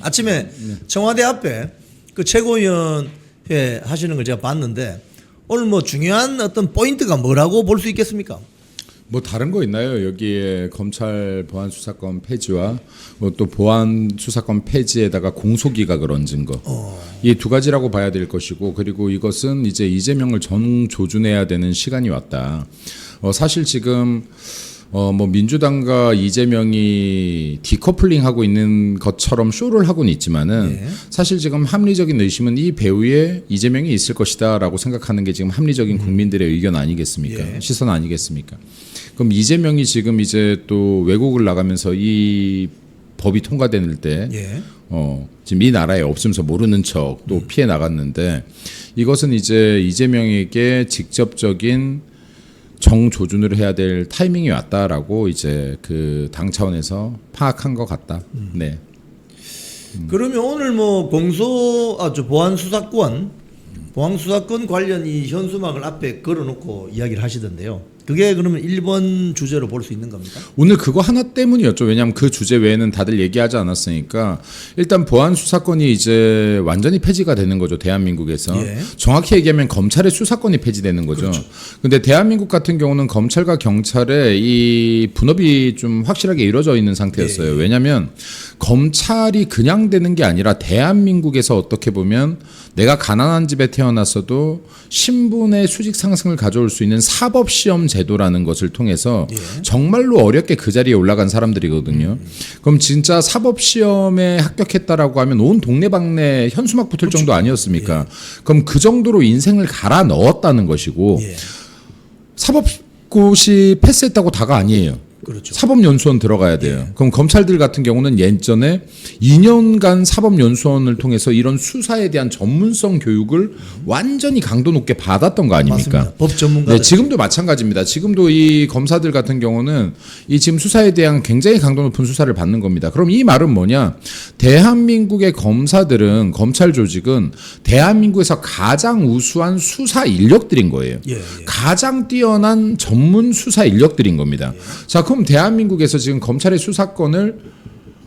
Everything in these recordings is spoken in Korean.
아침에 청와대 앞에 그 최고위원회 하시는 걸 제가 봤는데 오늘 뭐 중요한 어떤 포인트가 뭐라고 볼 수 있겠습니까? 뭐 다른 거 있나요? 여기에 검찰 보안 수사권 폐지와 뭐 또 보안 수사권 폐지에다가 공소기각을 얹은 거. 이 두 가지라고 봐야 될 것이고, 그리고 이것은 이제 이재명을 정조준해야 되는 시간이 왔다. 사실 지금 뭐 민주당과 이재명이 디커플링하고 있는 것처럼 쇼를 하고는 있지만은 예. 사실 지금 합리적인 의심은 이 배후에 이재명이 있을 것이다라고 생각하는 게 지금 합리적인 국민들의 의견 아니겠습니까? 예. 시선 아니겠습니까? 그럼 이재명이 지금 이제 또 외국을 나가면서 이 법이 통과될 때 예. 지금 이 나라에 없으면서 모르는 척 또 피해 나갔는데, 이것은 이제 이재명에게 직접적인 정조준을 해야 될 타이밍이 왔다라고 이제 그 당 차원에서 파악한 것 같다. 네. 그러면 오늘 뭐 보안 수사권 관련 이 현수막을 앞에 걸어놓고 이야기를 하시던데요. 그게 그러면 1번 주제로 볼 수 있는 겁니까? 오늘 그거 하나 때문이었죠. 왜냐하면 그 주제 외에는 다들 얘기하지 않았으니까. 일단 보안 수사권이 이제 완전히 폐지가 되는 거죠, 대한민국에서. 예. 정확히 얘기하면 검찰의 수사권이 폐지되는 거죠. 그렇죠. 근데 대한민국 같은 경우는 검찰과 경찰의 이 분업이 좀 확실하게 이루어져 있는 상태였어요. 예. 왜냐하면 검찰이 그냥 되는 게 아니라 대한민국에서 어떻게 보면 내가 가난한 집에 태어났어도 신분의 수직 상승을 가져올 수 있는 사법시험 제도라는 것을 통해서 예. 정말로 어렵게 그 자리에 올라간 사람들이거든요. 그럼 진짜 사법시험에 합격했다라고 하면 온 동네방네 현수막 붙을 그렇죠. 정도 아니었습니까? 그럼 그 정도로 인생을 갈아 넣었다는 것이고, 예. 사법고시 패스했다고 다가 아니에요. 그렇죠. 사법연수원 들어가야 돼요. 예. 그럼 검찰들 같은 경우는 예전에 2년간 사법연수원을 통해서 이런 수사에 대한 전문성 교육을 완전히 강도 높게 받았던 거 아닙니까? 맞습니다. 법 전문가. 네, 지금도 마찬가지입니다. 지금도 이 검사들 같은 경우는 이 지금 수사에 대한 굉장히 강도 높은 수사를 받는 겁니다. 그럼 이 말은 뭐냐? 대한민국의 검사들은, 검찰 조직은 대한민국에서 가장 우수한 수사 인력들인 거예요. 예, 예. 가장 뛰어난 전문 수사 인력들인 겁니다. 자, 그럼 대한민국에서 지금 검찰의 수사권을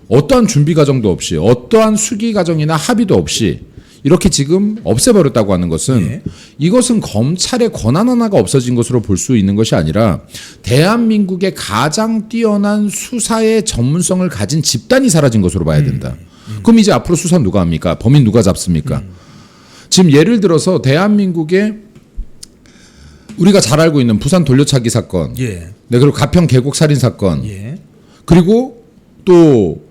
어떠한 준비 과정도 없이, 어떠한 수기 과정이나 합의도 없이 이렇게 지금 없애버렸다고 하는 것은, 예. 이것은 검찰의 권한 하나가 없어진 것으로 볼 수 있는 것이 아니라 대한민국의 가장 뛰어난 수사의 전문성을 가진 집단이 사라진 것으로 봐야 된다. 그럼 이제 앞으로 수사 누가 합니까? 범인 누가 잡습니까? 지금 예를 들어서 대한민국의 우리가 잘 알고 있는 부산 돌려차기 사건, 예. 네, 그리고 가평 계곡 살인 사건, 예. 그리고 또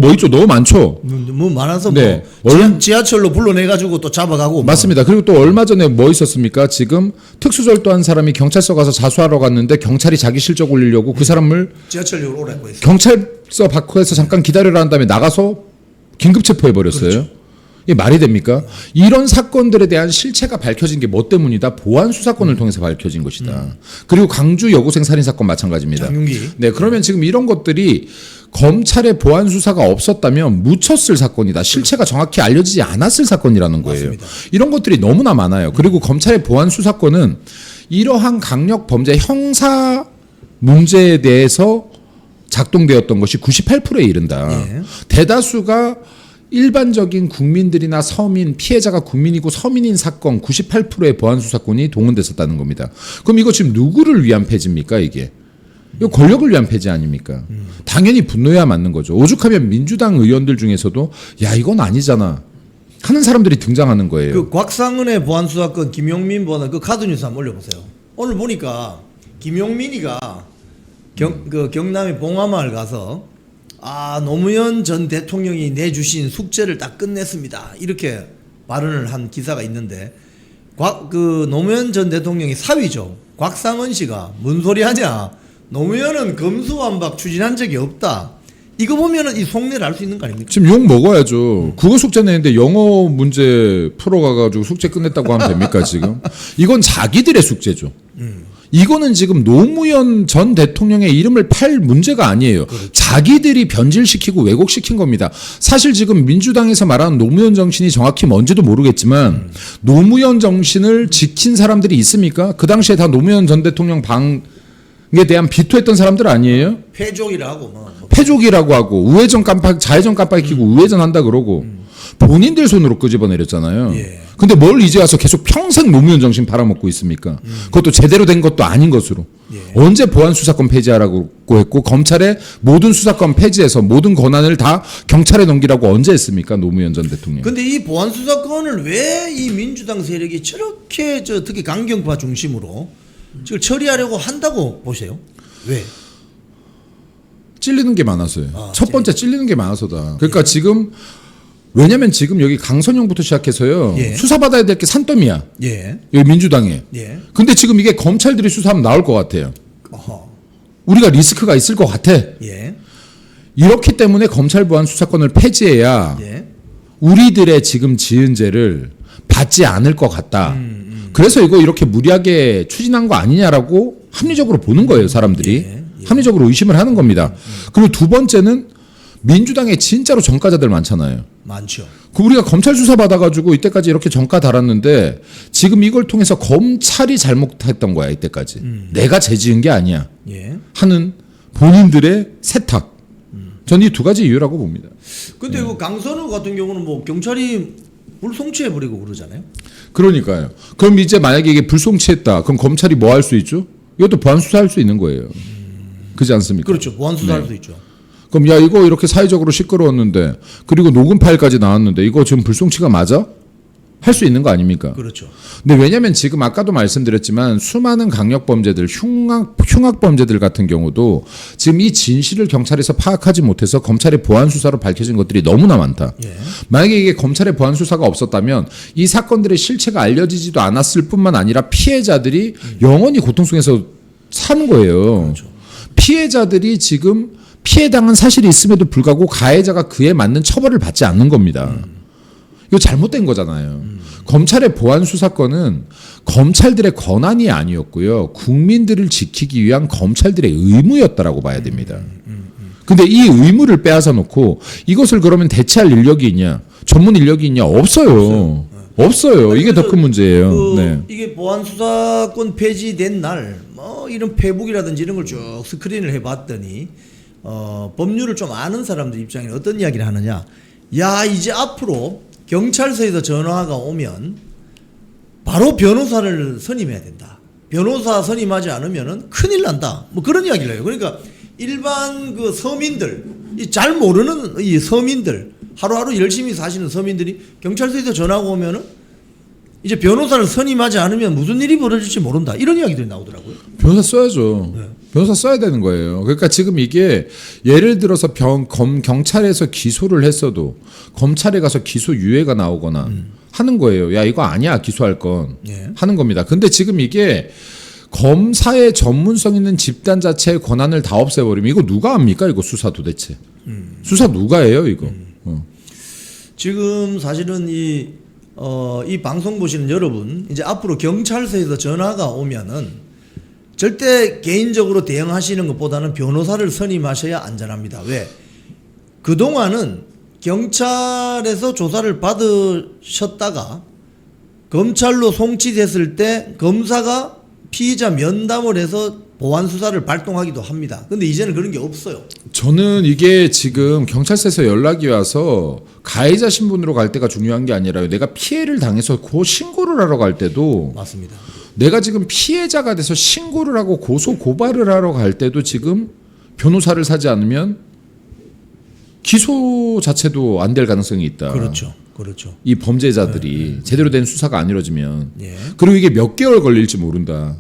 뭐 있죠? 너무 많죠. 뭐 많아서 네. 뭐 지하철로 불러내가지고 또 잡아가고. 맞습니다. 그리고 또 얼마 전에 뭐 있었습니까? 지금 특수절도한 사람이 경찰서 가서 자수하러 갔는데 경찰이 자기 실적 올리려고 그 사람을 지하철역으로 오라고 했어요. 경찰서 밖에서 잠깐 기다려라 한 다음에 나가서 긴급 체포해 버렸어요. 그렇죠. 이게 말이 됩니까? 이런 사건들에 대한 실체가 밝혀진 게 뭐 때문이다? 보안 수사권을 통해서 밝혀진 것이다. 그리고 광주 여고생 살인 사건 마찬가지입니다. 장윤기. 네, 그러면 지금 이런 것들이 검찰의 보안 수사가 없었다면 묻혔을 사건이다. 실체가 정확히 알려지지 않았을 사건이라는 거예요. 맞습니다. 이런 것들이 너무나 많아요. 그리고 검찰의 보안 수사권은 이러한 강력 범죄 형사 문제에 대해서 작동되었던 것이 98%에 이른다. 예. 대다수가 일반적인 국민들이나 서민, 피해자가 국민이고 서민인 사건 98%의 보안 수사권이 동원됐었다는 겁니다. 그럼 이거 지금 누구를 위한 폐지입니까, 이게? 이거 권력을 위한 폐지 아닙니까? 당연히 분노해야 맞는 거죠. 오죽하면 민주당 의원들 중에서도 야, 이건 아니잖아 하는 사람들이 등장하는 거예요. 그 곽상은의 보안 수사권, 김용민 보안 그 카드 뉴스 한번 올려보세요. 오늘 보니까 김용민이가 그 경남의 봉화마을 가서 노무현 전 대통령이 내주신 숙제를 딱 끝냈습니다. 이렇게 발언을 한 기사가 있는데, 그 노무현 전 대통령이 사위죠. 곽상은 씨가 뭔 소리 하냐? 노무현은 검수완박 추진한 적이 없다. 이거 보면은 이 속내를 알 수 있는 거 아닙니까? 지금 욕 먹어야죠. 국어 숙제 내는데 영어 문제 풀어가가지고 숙제 끝냈다고 하면 됩니까, 지금? 이건 자기들의 숙제죠. 이거는 지금 노무현 전 대통령의 이름을 팔 문제가 아니에요. 그렇죠. 자기들이 변질시키고 왜곡시킨 겁니다. 사실 지금 민주당에서 말하는 노무현 정신이 정확히 뭔지도 모르겠지만 노무현 정신을 지킨 사람들이 있습니까? 그 당시에 다 노무현 전 대통령 이에 대한 비토했던 사람들 아니에요? 패족이라고 뭐. 패족이라고 하고 우회전 깜빡 좌회전 깜빡이 켜고 우회전한다 그러고 본인들 손으로 끄집어내렸잖아요. 예. 근데 뭘 이제 와서 계속 평생 노무현 정신 팔아먹고 있습니까? 그것도 제대로 된 것도 아닌 것으로. 예. 언제 보안 수사권 폐지하라고 했고 검찰의 모든 수사권 폐지해서 모든 권한을 다 경찰에 넘기라고 언제 했습니까? 노무현 전 대통령. 근데 이 보안 수사권을 왜 이 민주당 세력이 저렇게 특히 강경파 중심으로 지금 처리하려고 한다고 보세요? 왜? 찔리는 게 많아서요. 아, 첫 번째 찔리는 게 많아서다. 그러니까 지금 왜냐면 지금 여기 강선영부터 시작해서요. 예. 수사받아야 될 게 산더미야. 예. 여기 민주당에. 예. 근데 지금 이게 검찰들이 수사하면 나올 것 같아요. 어허. 우리가 리스크가 있을 것 같아. 예. 이렇기 때문에 검찰 보안 수사권을 폐지해야 예. 우리들의 지금 지은 죄를 받지 않을 것 같다. 그래서 이거 이렇게 무리하게 추진한 거 아니냐라고 합리적으로 보는 거예요, 사람들이. 예. 합리적으로 의심을 하는 겁니다. 그리고 두 번째는 민주당에 진짜로 전과자들 많잖아요. 많죠. 그 우리가 검찰 수사 받아가지고 이때까지 이렇게 전과 달았는데 지금 이걸 통해서 검찰이 잘못했던 거야 이때까지. 내가 죄지은 게 아니야 예. 하는 본인들의 세탁. 전 이 두 가지 이유라고 봅니다. 근데 그 강선우 같은 경우는 뭐 경찰이 불송치해 버리고 그러잖아요. 그러니까요. 그럼 이제 만약에 이게 불송치했다. 그럼 검찰이 뭐 할 수 있죠? 이것도 보안 수사할 수 있는 거예요. 그렇지 않습니까? 그렇죠. 보안 수사할 네. 수 있죠. 그럼 야 이거 이렇게 사회적으로 시끄러웠는데 그리고 녹음 파일까지 나왔는데 이거 지금 불송치가 맞아? 할 수 있는 거 아닙니까? 그렇죠. 근데 왜냐면 지금 아까도 말씀드렸지만 수많은 강력범죄들, 흉악범죄들 같은 경우도 지금 이 진실을 경찰에서 파악하지 못해서 검찰의 보안 수사로 밝혀진 것들이 너무나 많다. 예. 만약에 이게 검찰의 보안 수사가 없었다면 이 사건들의 실체가 알려지지도 않았을 뿐만 아니라 피해자들이 영원히 고통 속에서 사는 거예요. 그렇죠. 피해자들이 지금 피해당한 사실이 있음에도 불구하고 가해자가 그에 맞는 처벌을 받지 않는 겁니다. 이거 잘못된 거잖아요. 검찰의 보안 수사권은 검찰들의 권한이 아니었고요. 국민들을 지키기 위한 검찰들의 의무였다라고 봐야 됩니다. 근데 이 의무를 빼앗아 놓고 이것을 그러면 대체할 인력이 있냐? 전문 인력이 있냐? 없어요. 없어요. 이게 더 큰 문제예요. 그 네. 이게 보안 수사권 폐지된 날 뭐 이런 페북이라든지 이런 걸 쭉 스크린을 해봤더니 법률을 좀 아는 사람들 입장에는 어떤 이야기를 하느냐? 야 이제 앞으로 경찰서에서 전화가 오면 바로 변호사를 선임해야 된다. 변호사 선임하지 않으면은 큰일 난다. 뭐 그런 이야기를 해요. 그러니까 일반 그 서민들, 이 잘 모르는 이 서민들, 하루하루 열심히 사시는 서민들이 경찰서에서 전화가 오면은 이제 변호사를 선임하지 않으면 무슨 일이 벌어질지 모른다. 이런 이야기들이 나오더라고요. 변호사 써야죠. 네. 변호사 써야 되는 거예요. 그러니까 지금 이게 예를 들어서 경찰에서 기소를 했어도 검찰에 가서 기소 유예가 나오거나 하는 거예요. 야 이거 아니야 기소할 건 예. 하는 겁니다. 근데 지금 이게 검사의 전문성 있는 집단 자체의 권한을 다 없애버리면 이거 누가 합니까? 이거 수사 도대체. 수사 누가 해요 이거. 지금 사실은 이 방송 보시는 여러분, 이제 앞으로 경찰서에서 전화가 오면은 절대 개인적으로 대응하시는 것보다는 변호사를 선임하셔야 안전합니다. 왜? 그동안은 경찰에서 조사를 받으셨다가 검찰로 송치됐을 때 검사가 피의자 면담을 해서 보안 수사를 발동하기도 합니다. 근데 이제는 그런 게 없어요. 저는 이게 지금 경찰서에서 연락이 와서 가해자 신분으로 갈 때가 중요한 게 아니라요. 내가 피해를 당해서 신고를 하러 갈 때도 맞습니다. 내가 지금 피해자가 돼서 신고를 하고 고소 고발을 하러 갈 때도 지금 변호사를 사지 않으면 기소 자체도 안 될 가능성이 있다. 그렇죠. 그렇죠. 이 범죄자들이 제대로 된 수사가 안 이루어지면 예. 그리고 이게 몇 개월 걸릴지 모른다.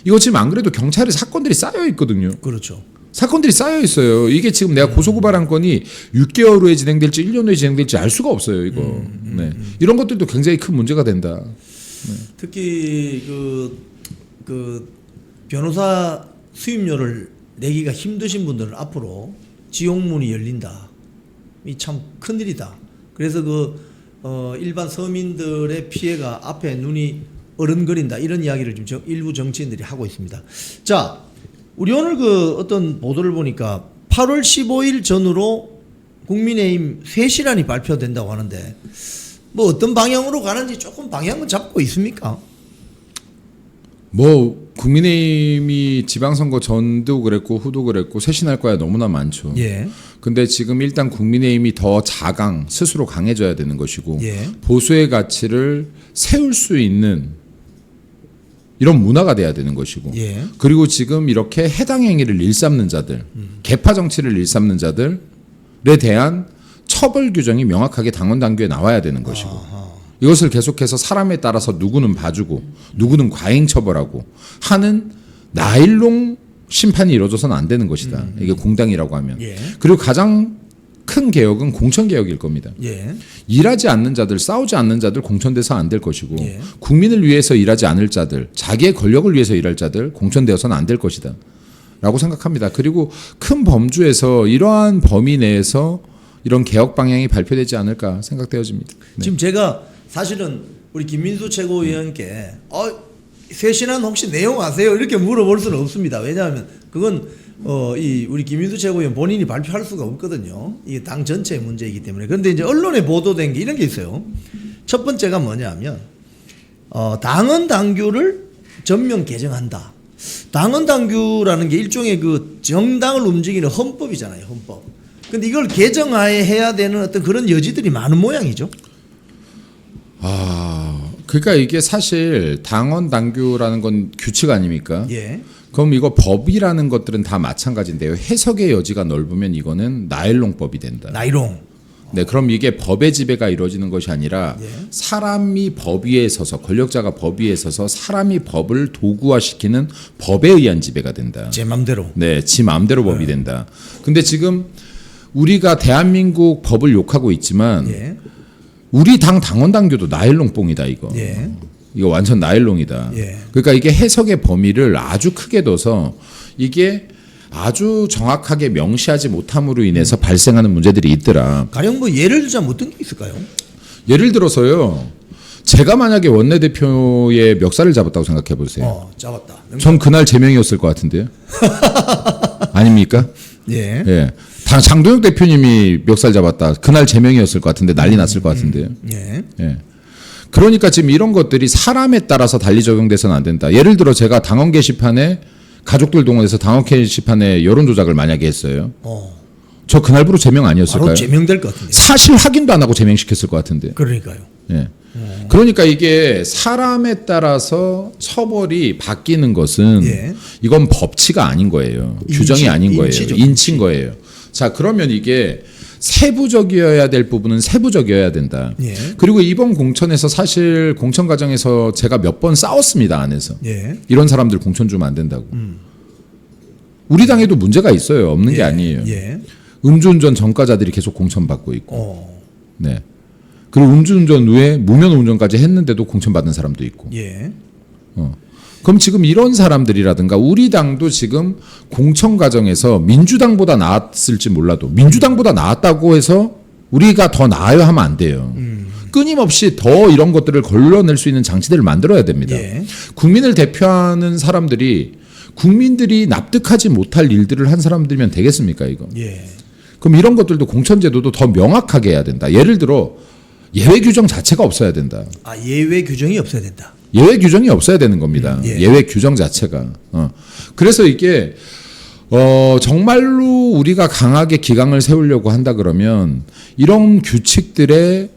이거 지금 안 그래도 경찰에 사건들이 쌓여 있거든요. 그렇죠. 사건들이 쌓여 있어요. 이게 지금 내가 고소고발한 건이 6개월 후에 진행될지 1년 후에 진행될지 알 수가 없어요. 이거. 네. 이런 것들도 굉장히 큰 문제가 된다. 특히 그 변호사 수임료를 내기가 힘드신 분들은 앞으로 지옥문이 열린다. 이 참 큰일이다. 그래서 일반 서민들의 피해가 앞에 눈이 어른거린다. 이런 이야기를 지금 일부 정치인들이 하고 있습니다. 자, 우리 오늘 어떤 보도를 보니까 8월 15일 전후로 국민의힘 쇄실안이 발표된다고 하는데 뭐 어떤 방향으로 가는지 조금 방향은 잡고 있습니까? 뭐 국민의힘이 지방선거 전도 그랬고 후도 그랬고 쇄신할 거야 너무나 많죠. 예. 근데 지금 일단 국민의힘이 더 자강 스스로 강해져야 되는 것이고 예. 보수의 가치를 세울 수 있는 이런 문화가 돼야 되는 것이고 예. 그리고 지금 이렇게 해당 행위를 일삼는 자들 개파 정치를 일삼는 자들에 대한 처벌 규정이 명확하게 당원 당규에 나와야 되는 것이고 이것을 계속해서 사람에 따라서 누구는 봐주고 누구는 과잉 처벌하고 하는 나일론 심판이 이루어져서는 안 되는 것이다. 이게 공당이라고 하면. 예. 그리고 가장 큰 개혁은 공천 개혁일 겁니다. 예. 일하지 않는 자들, 싸우지 않는 자들 공천돼서 안 될 것이고 예. 국민을 위해서 일하지 않을 자들, 자기의 권력을 위해서 일할 자들 공천되어서는 안 될 것이다. 라고 생각합니다. 그리고 큰 범주에서 이러한 범위 내에서 이런 개혁 방향이 발표되지 않을까 생각되어집니다. 네. 지금 제가 사실은 우리 김민수 최고위원께 쇄신안 혹시 내용 아세요? 이렇게 물어볼 수는 없습니다. 왜냐하면 그건 이 우리 김민수 최고위원 본인이 발표할 수가 없거든요. 이게 당 전체의 문제이기 때문에. 그런데 이제 언론에 보도된 게 이런 게 있어요. 첫 번째가 뭐냐면 당헌 당규를 전면 개정한다. 당헌 당규라는 게 일종의 그 정당을 움직이는 헌법이잖아요. 헌법. 근데 이걸 개정하에 해야 되는 어떤 그런 여지들이 많은 모양이죠. 그러니까 이게 사실 당헌 당규라는 건 규칙 아닙니까? 예. 그럼 이거 법이라는 것들은 다 마찬가지인데요. 해석의 여지가 넓으면 이거는 나일론법이 된다. 나이롱. 네, 그럼 이게 법의 지배가 이루어지는 것이 아니라 예. 사람이 법 위에 서서 권력자가 법 위에 서서 사람이 법을 도구화시키는 법에 의한 지배가 된다. 제 맘대로. 네, 지 마음대로 법이 된다. 근데 지금 우리가 대한민국 법을 욕하고 있지만 예. 우리 당 당원 당규도 나일론뽕이다 이거. 예. 이거 완전 나일론이다. 예. 그러니까 이게 해석의 범위를 아주 크게 둬서 이게 아주 정확하게 명시하지 못함으로 인해서 발생하는 문제들이 있더라. 가령 뭐 예를 들자면 어떤 게 있을까요? 예를 들어서요. 제가 만약에 원내대표의 멱살을 잡았다고 생각해 보세요. 잡았다. 전 그날 제명이었을 것 같은데요. 아닙니까? 예. 예. 장동혁 대표님이 멱살 잡았다. 그날 제명이었을 것 같은데 난리 났을 것 같은데요. 예. 예. 그러니까 지금 이런 것들이 사람에 따라서 달리 적용돼서는 안 된다. 예를 들어 제가 당원 게시판에 가족들 동원해서 당원 게시판에 여론 조작을 만약에 했어요. 저 그날부로 제명 아니었을까요? 바로 제명될 것 같은데. 사실 확인도 안 하고 제명시켰을 것 같은데. 그러니까요. 예. 그러니까 이게 사람에 따라서 처벌이 바뀌는 것은 예. 이건 법치가 아닌 거예요. 규정이 아닌 거예요. 인치죠, 인치인 거예요. 자, 그러면 이게 세부적이어야 될 부분은 세부적이어야 된다. 예. 그리고 이번 공천에서 사실 공천 과정에서 제가 몇 번 싸웠습니다, 안에서. 예. 이런 사람들 공천 주면 안 된다고. 우리 당에도 문제가 있어요. 없는 게 아니에요. 예. 음주운전 전과자들이 계속 공천받고 있고. 네. 그리고 음주운전 후에 무면 운전까지 했는데도 공천받은 사람도 있고. 예. 그럼 지금 이런 사람들이라든가 우리 당도 지금 공천 과정에서 민주당보다 나았을지 몰라도 민주당보다 나았다고 해서 우리가 더 나아요 하면 안 돼요. 끊임없이 더 이런 것들을 걸러낼 수 있는 장치들을 만들어야 됩니다. 예. 국민을 대표하는 사람들이 국민들이 납득하지 못할 일들을 한 사람들이면 되겠습니까 이거? 예. 그럼 이런 것들도 공천제도도 더 명확하게 해야 된다. 예를 들어 예외 규정 자체가 없어야 된다. 예외 규정이 없어야 된다. 예외 규정이 없어야 되는 겁니다. 예. 예외 규정 자체가. 그래서 이게 정말로 우리가 강하게 기강을 세우려고 한다 그러면 이런 규칙들의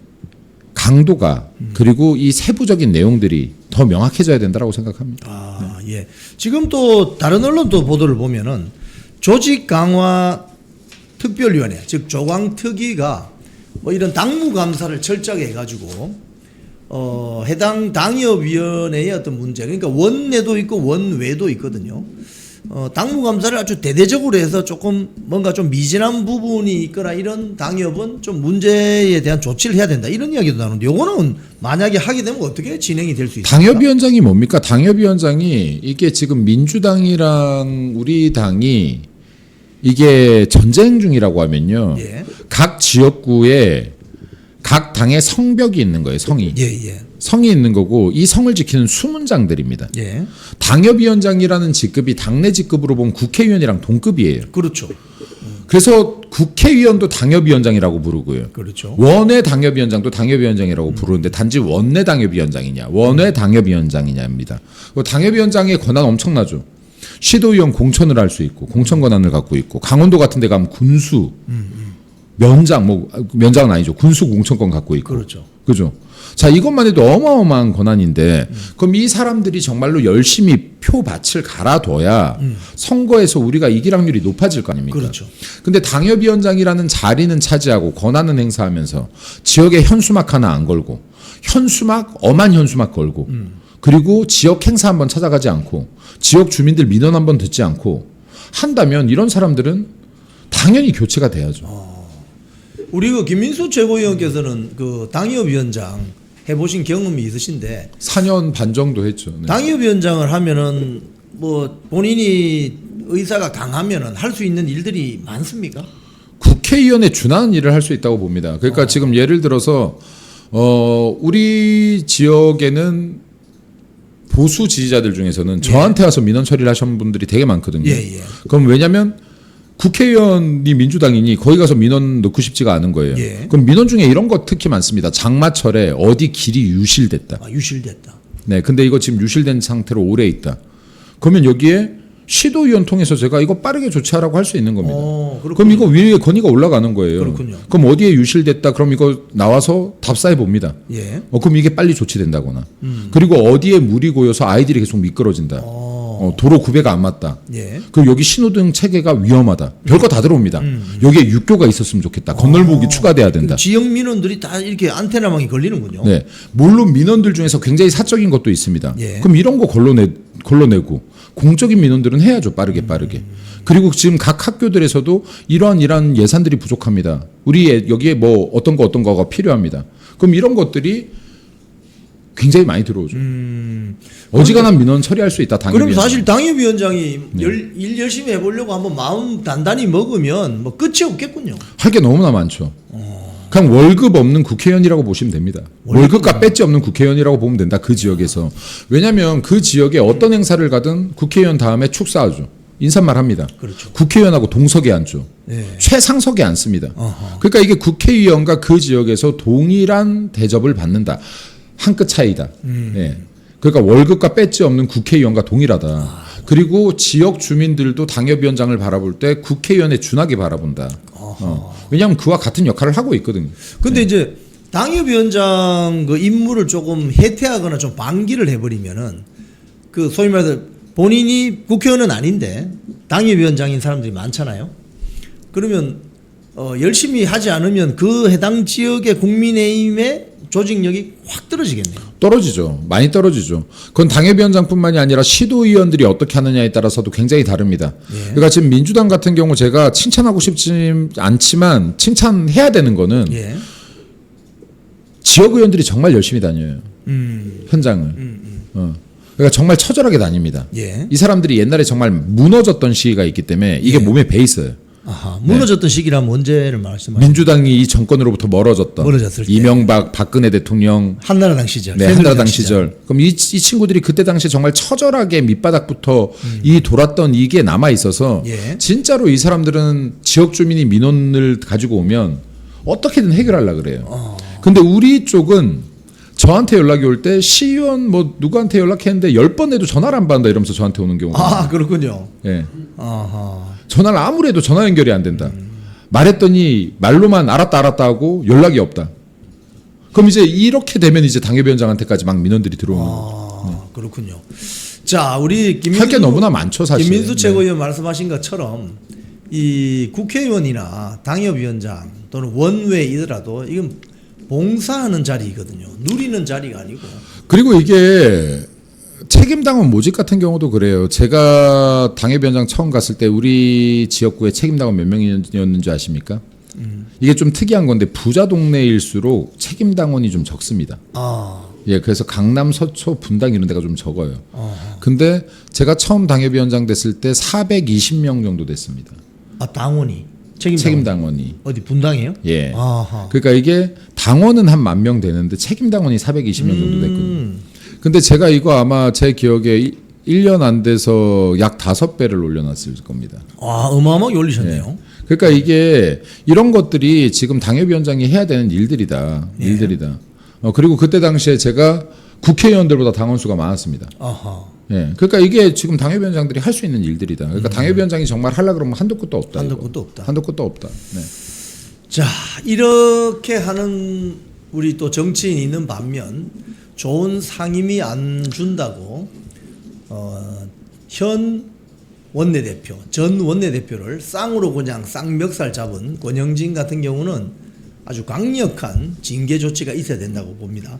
강도가 그리고 이 세부적인 내용들이 더 명확해져야 된다고 생각합니다. 예. 지금 또 다른 언론 또 보도를 보면은 조직 강화 특별위원회 즉 조광특위가 뭐 이런 당무 감사를 철저하게 해가지고 해당 당협위원회의 어떤 문제 그러니까 원내도 있고 원외도 있거든요. 당무 감사를 아주 대대적으로 해서 조금 뭔가 좀 미진한 부분이 있거나 이런 당협은 좀 문제에 대한 조치를 해야 된다 이런 이야기도 나오는데 요거는 만약에 하게 되면 어떻게 진행이 될 수 있습니까? 당협위원장이 뭡니까? 당협위원장이 이게 지금 민주당이랑 우리 당이 이게 전쟁 중이라고 하면요. 예. 각 지역구에 각 당의 성벽이 있는 거예요. 성이. 예. 성이 있는 거고 이 성을 지키는 수문장들입니다. 예. 당협위원장이라는 직급이 당내 직급으로 보면 국회의원이랑 동급이에요. 그렇죠. 그래서 국회의원도 당협위원장이라고 부르고요. 그렇죠. 원외 당협위원장도 당협위원장이라고 부르는데 단지 원내 당협위원장이냐, 원외 당협위원장이냐입니다. 당협위원장의 권한 엄청나죠. 시도의원 공천을 할 수 있고 공천 권한을 갖고 있고 강원도 같은 데 가면 군수, 면장, 뭐 면장은 아니죠. 군수 공천권 갖고 있고. 그렇죠. 그죠? 자, 이것만 해도 어마어마한 권한인데 그럼 이 사람들이 정말로 열심히 표밭을 갈아둬야 선거에서 우리가 이길 확률이 높아질 거 아닙니까? 그렇죠. 근데 당협위원장이라는 자리는 차지하고 권한은 행사하면서 지역에 현수막 하나 안 걸고 엄한 현수막 걸고 그리고 지역 행사 한번 찾아가지 않고 지역 주민들 민원 한번 듣지 않고 한다면 이런 사람들은 당연히 교체가 돼야죠. 우리 그 김민수 최고위원께서는 그 당협위원장 해보신 경험이 있으신데 4년 반 정도 했죠. 네. 당협위원장을 하면은 뭐 본인이 의사가 강하면은 할 수 있는 일들이 많습니까? 국회의원에 준하는 일을 할 수 있다고 봅니다. 그러니까 지금 예를 들어서 우리 지역에는 보수 지지자들 중에서는 저한테 와서 민원 처리를 하신 분들이 되게 많거든요. 예. 그럼 왜냐하면 국회의원이 민주당이니 거기 가서 민원 넣고 싶지가 않은 거예요. 예. 그럼 민원 중에 이런 거 특히 많습니다. 장마철에 어디 길이 유실됐다. 유실됐다. 네, 근데 이거 지금 유실된 상태로 오래 있다. 그러면 여기에 시도위원 통해서 제가 이거 빠르게 조치하라고 할 수 있는 겁니다. 그럼 이거 위에 건의가 올라가는 거예요. 그렇군요. 그럼 어디에 유실됐다? 그럼 이거 나와서 답사해 봅니다. 예. 그럼 이게 빨리 조치된다거나. 그리고 어디에 물이 고여서 아이들이 계속 미끄러진다. 도로 구배가 안 맞다. 예. 그리고 여기 신호등 체계가 위험하다. 별거 다 들어옵니다. 여기에 육교가 있었으면 좋겠다. 건널목이 추가돼야 된다. 지역 민원들이 다 이렇게 안테나망이 걸리는군요. 네, 물론 민원들 중에서 굉장히 사적인 것도 있습니다. 예. 그럼 이런 거 걸러내고 공적인 민원들은 해야죠. 빠르게. 그리고 지금 각 학교들에서도 이러한 예산들이 부족합니다. 우리 여기에 뭐 어떤 거가 필요합니다. 그럼 이런 것들이 굉장히 많이 들어오죠. 어지간한 민원 처리할 수 있다. 그럼 사실 당협위원장이 일 열심히 해보려고 한번 마음 단단히 먹으면 뭐 끝이 없겠군요. 할 게 너무나 많죠. 그냥 월급 없는 국회의원이라고 보시면 됩니다. 월급과 배지 없는 국회의원이라고 보면 된다. 그 지역에서. 왜냐하면 그 지역에 어떤 행사를 가든 국회의원 다음에 축사하죠. 인사말 합니다. 그렇죠. 국회의원하고 동석에 앉죠. 네. 최상석에 앉습니다. 어허. 그러니까 이게 국회의원과 그 지역에서 동일한 대접을 받는다. 한 끗 차이다. 네. 그러니까 월급과 배지 없는 국회의원과 동일하다. 그리고 지역 주민들도 당협위원장을 바라볼 때 국회의원에 준하게 바라본다. 왜냐하면 그와 같은 역할을 하고 있거든요. 근데 이제 당협위원장 그 임무를 조금 해태하거나 좀 방기를 해버리면은 그 소위 말해서 본인이 국회의원은 아닌데 당협위원장인 사람들이 많잖아요. 그러면 열심히 하지 않으면 그 해당 지역의 국민의힘의 조직력이 확 떨어지겠네요. 떨어지죠. 많이 떨어지죠. 그건 당협위원장뿐만이 아니라 시도의원들이 어떻게 하느냐에 따라서도 굉장히 다릅니다. 예. 그러니까 지금 민주당 같은 경우 제가 칭찬하고 싶지 않지만 칭찬해야 되는 거는 예. 지역 의원들이 정말 열심히 다녀요. 현장을. 그러니까 정말 처절하게 다닙니다. 예. 이 사람들이 옛날에 정말 무너졌던 시기가 있기 때문에 이게 몸에 배 있어요. 아하, 무너졌던 시기라면 언제를 말씀하시나요? 민주당이 이 정권으로부터 멀어졌을 때. 이명박, 박근혜 대통령, 한나라당 시절. 네, 한나라당 시절. 그럼 이 친구들이 그때 당시에 정말 처절하게 밑바닥부터 이 돌았던 이게 남아 있어서 예. 진짜로 이 사람들은 지역 주민이 민원을 가지고 오면 어떻게든 해결하려고 그래요. 근데 우리 쪽은 저한테 연락이 올 때 시의원 뭐 누구한테 연락했는데 10번 해도 전화를 안 받는다 이러면서 저한테 오는 경우가 있어요. 아, 그렇군요. 예. 아하. 전화를 아무리 해도 전화 연결이 안 된다. 말했더니 말로만 알았다 하고 연락이 없다. 그럼 이제 이렇게 되면 이제 당협위원장한테까지 막 민원들이 들어오는 거예요. 그렇군요. 자, 우리 김민수 할 게 너무나 많죠, 사실. 김민수 최고위원 말씀하신 것처럼 이 국회의원이나 당협위원장 또는 원외이더라도 이건 봉사하는 자리거든요. 누리는 자리가 아니고. 그리고 이게 책임당원 모집 같은 경우도 그래요. 제가 당협위원장 처음 갔을 때 우리 지역구에 책임당원 몇 명이었는지 아십니까? 이게 좀 특이한 건데 부자 동네일수록 책임당원이 좀 적습니다. 예, 그래서 강남, 서초, 분당 이런 데가 좀 적어요. 근데 제가 처음 당협위원장 됐을 때 420명 정도 됐습니다. 아, 당원이 책임당원이. 어디 분당이에요? 예. 아하. 그러니까 이게 당원은 한 10,000명 되는데 책임당원이 420명 정도 됐거든요. 근데 제가 이거 아마 제 기억에 1년 안 돼서 약 5배를 올려놨을 겁니다. 와, 어마어마하게 올리셨네요. 네. 그러니까 이게 이런 것들이 지금 당협위원장이 해야 되는 일들이다. 예. 일들이다. 그리고 그때 당시에 제가 국회의원들보다 당원수가 많았습니다. 아하. 예. 그러니까 이게 지금 당협위원장들이 할 수 있는 일들이다. 그러니까 당협위원장이 정말 하려 그러면 한도 끝도 없다. 한도 이거. 끝도 없다. 한도 끝도 없다. 네. 자, 이렇게 하는 우리 또 정치인이 있는 반면 좋은 상임위 안 준다고 현 원내대표, 전 원내대표를 쌍으로 그냥 쌍멱살 잡은 권영진 같은 경우는 아주 강력한 징계 조치가 있어야 된다고 봅니다.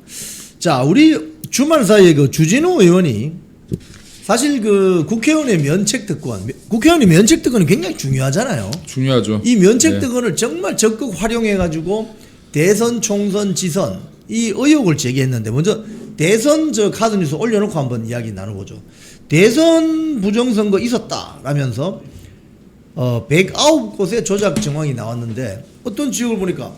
자, 우리 주말 사이에 그 주진우 의원이 사실 그 국회의원의 면책특권, 국회의원의 면책특권이 굉장히 중요하잖아요. 중요하죠. 이 면책특권을 정말 적극 활용해가지고 대선, 총선, 지선 이 의혹을 제기했는데 먼저 대선 저 카드뉴스 올려놓고 한번 이야기 나눠보죠. 대선 부정선거 있었다라면서 109곳의 조작 정황이 나왔는데 어떤 지역을 보니까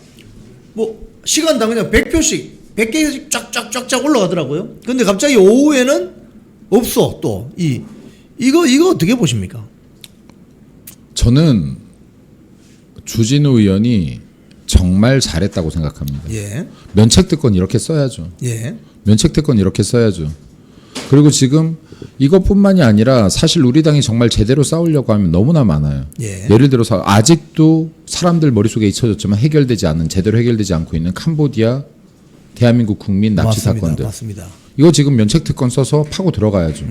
뭐 시간당 그냥 100표씩 100개씩 쫙쫙쫙쫙 올라가더라고요. 근데 갑자기 오후에는 없어 또 이거 어떻게 보십니까? 저는 주진우 의원이 정말 잘했다고 생각합니다. 예. 면책특권 이렇게 써야죠. 예. 면책특권 이렇게 써야죠. 그리고 지금 이것뿐만이 아니라 사실 우리 당이 정말 제대로 싸우려고 하면 너무나 많아요. 예. 예를 들어서 아직도 사람들 머릿속에 잊혀졌지만 해결되지 않는 제대로 해결되지 않고 있는 캄보디아 대한민국 국민 납치 맞습니다. 사건들. 맞습니다. 이거 지금 면책특권 써서 파고 들어가야죠.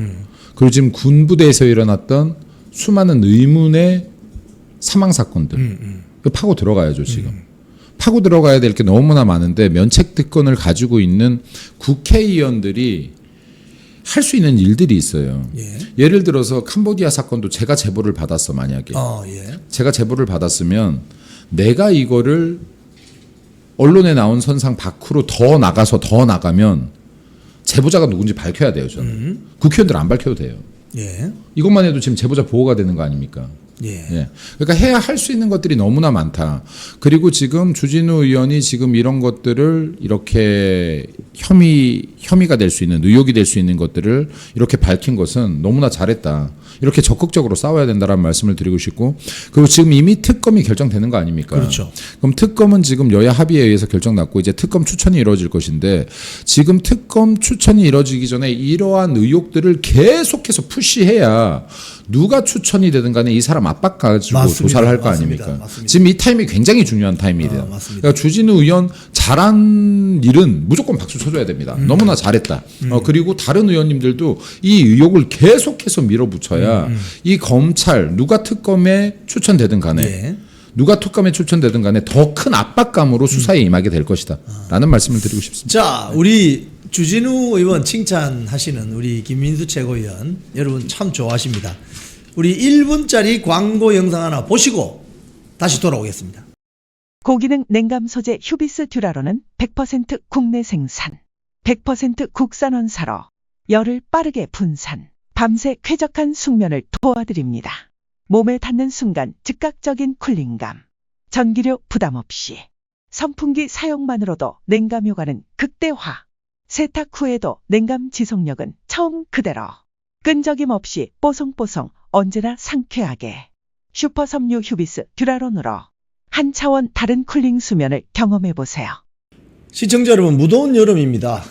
그리고 지금 군부대에서 일어났던 수많은 의문의 사망 사건들. 이거 파고 들어가야죠, 지금. 파고 들어가야 될 게 너무나 많은데 면책특권을 가지고 있는 국회의원들이 할 수 있는 일들이 있어요. 예. 예를 들어서 캄보디아 사건도 제가 제보를 받았어, 만약에. 예. 제가 제보를 받았으면 내가 이거를 언론에 나온 선상 밖으로 더 나가면 제보자가 누군지 밝혀야 돼요, 저는. 국회의원들 안 밝혀도 돼요. 예. 이것만 해도 지금 제보자 보호가 되는 거 아닙니까? 예. 예. 그러니까 해야 할 수 있는 것들이 너무나 많다. 그리고 지금 주진우 의원이 지금 이런 것들을 이렇게 혐의가 될 수 있는, 의혹이 될 수 있는 것들을 이렇게 밝힌 것은 너무나 잘했다. 이렇게 적극적으로 싸워야 된다라는 말씀을 드리고 싶고, 그리고 지금 이미 특검이 결정되는 거 아닙니까? 그렇죠. 그럼 특검은 지금 여야 합의에 의해서 결정났고 이제 특검 추천이 이루어질 것인데, 지금 특검 추천이 이루어지기 전에 이러한 의혹들을 계속해서 푸시해야 누가 추천이 되든 간에 이 사람 압박 가지고 맞습니다. 조사를 할 거 맞습니다. 아닙니까? 맞습니다. 지금 이 타임이 굉장히 중요한 타임이에요. 맞습니다. 그러니까 주진우 의원 잘한 일은 무조건 박수 쳐줘야 됩니다. 너무나 잘했다. 그리고 다른 의원님들도 이 의혹을 계속해서 밀어붙여야 이 검찰 누가 특검에 추천되든 간에 예. 누가 특검에 추천되든 간에 더 큰 압박감으로 수사에 임하게 될 것이다. 라는 말씀을 드리고 싶습니다. 자, 우리 주진우 의원 칭찬하시는 우리 김민수 최고위원 여러분 참 좋아하십니다. 우리 1분짜리 광고 영상 하나 보시고 다시 돌아오겠습니다. 고기능 냉감 소재 휴비스 듀라로는 100% 국내 생산, 100% 국산 원사로 열을 빠르게 분산, 밤새 쾌적한 숙면을 도와드립니다. 몸에 닿는 순간 즉각적인 쿨링감, 전기료 부담 없이, 선풍기 사용만으로도 냉감 효과는 극대화, 세탁 후에도 냉감 지속력은 처음 그대로, 끈적임 없이 뽀송뽀송 언제나 상쾌하게, 슈퍼 섬유 휴비스 듀라론으로 한 차원 다른 쿨링 수면을 경험해보세요. 시청자 여러분, 무더운 여름입니다.